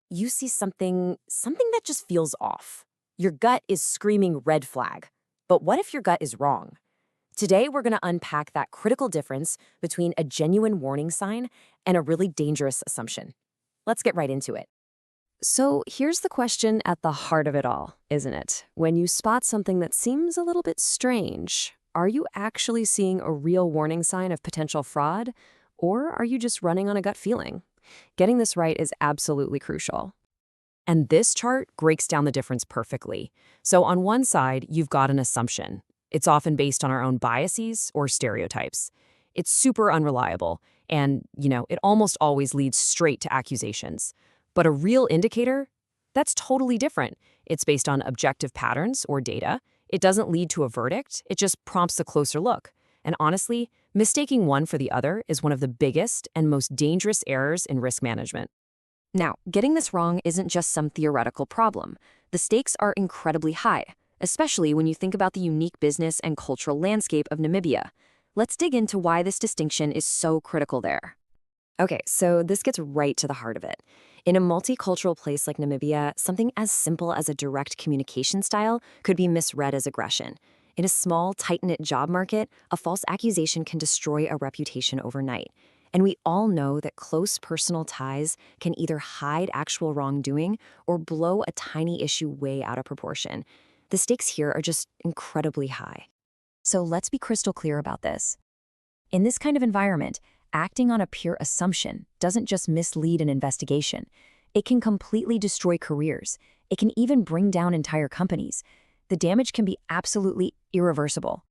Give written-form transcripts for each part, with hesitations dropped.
You see something that just feels off. Your gut is screaming red flag. But what if your gut is wrong? Today, we're going to unpack that critical difference between a genuine warning sign and a really dangerous assumption. Let's get right into it. So, here's the question at the heart of it all, isn't it? When you spot something that seems a little bit strange, are you actually seeing a real warning sign of potential fraud? Or are you just running on a gut feeling? Getting this right is absolutely crucial. And this chart breaks down the difference perfectly. So on one side, you've got an assumption. It's often based on our own biases or stereotypes. It's super unreliable, and, it almost always leads straight to accusations. But a real indicator? That's totally different. It's based on objective patterns or data. It doesn't lead to a verdict, it just prompts a closer look. And honestly, mistaking one for the other is one of the biggest and most dangerous errors in risk management. Now, getting this wrong isn't just some theoretical problem. The stakes are incredibly high, especially when you think about the unique business and cultural landscape of Namibia. Let's dig into why this distinction is so critical there. Okay, so this gets right to the heart of it. In a multicultural place like Namibia, something as simple as a direct communication style could be misread as aggression. In a small, tight-knit job market, a false accusation can destroy a reputation overnight. And we all know that close personal ties can either hide actual wrongdoing or blow a tiny issue way out of proportion. The stakes here are just incredibly high. So let's be crystal clear about this. In this kind of environment, acting on a pure assumption doesn't just mislead an investigation. It can completely destroy careers. It can even bring down entire companies. The damage can be absolutely irreversible.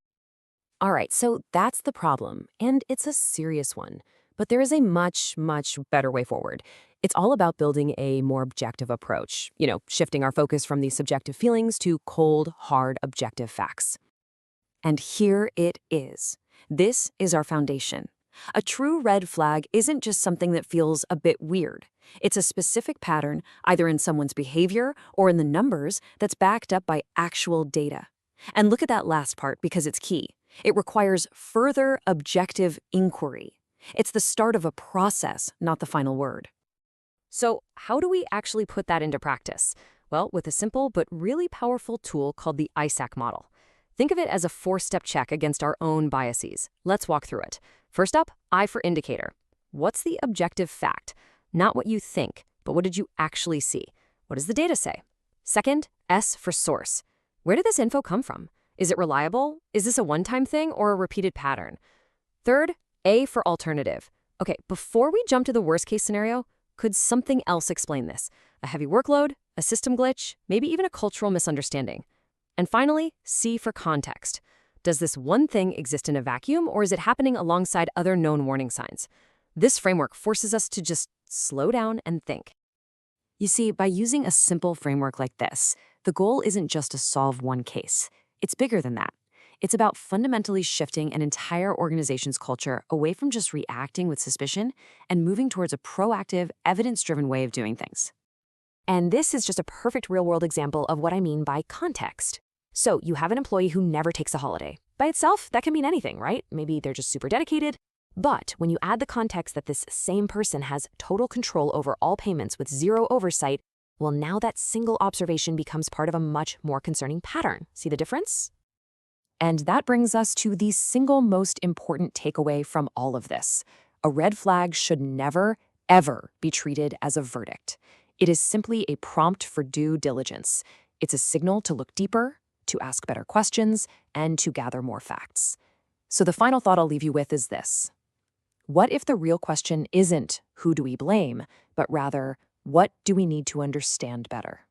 All right, so that's the problem, and it's a serious one. But there is a much, much better way forward. It's all about building a more objective approach, shifting our focus from these subjective feelings to cold, hard, objective facts. And here it is. This is our foundation. A true red flag isn't just something that feels a bit weird. It's a specific pattern, either in someone's behavior or in the numbers, that's backed up by actual data. And look at that last part because it's key. It requires further objective inquiry. It's the start of a process, not the final word. So, how do we actually put that into practice? Well, with a simple but really powerful tool called the ISAC Model. Think of it as a four-step check against our own biases. Let's walk through it. First up, I for indicator. What's the objective fact? Not what you think, but what did you actually see? What does the data say? Second, S for source. Where did this info come from? Is it reliable? Is this a one-time thing or a repeated pattern? Third, A for alternative. Okay, before we jump to the worst-case scenario, could something else explain this? A heavy workload, a system glitch, maybe even a cultural misunderstanding. And finally, C for context. Does this one thing exist in a vacuum, or is it happening alongside other known warning signs? This framework forces us to just slow down and think. You see, by using a simple framework like this, the goal isn't just to solve one case. It's bigger than that. It's about fundamentally shifting an entire organization's culture away from just reacting with suspicion and moving towards a proactive, evidence-driven way of doing things. And this is just a perfect real-world example of what I mean by context. So you have an employee who never takes a holiday. By itself, that can mean anything, right? Maybe they're just super dedicated. But when you add the context that this same person has total control over all payments with zero oversight, well, now that single observation becomes part of a much more concerning pattern. See the difference? And that brings us to the single most important takeaway from all of this. A red flag should never, ever be treated as a verdict. It is simply a prompt for due diligence. It's a signal to look deeper, to ask better questions, and to gather more facts. So the final thought I'll leave you with is this. What if the real question isn't who do we blame, but rather what do we need to understand better?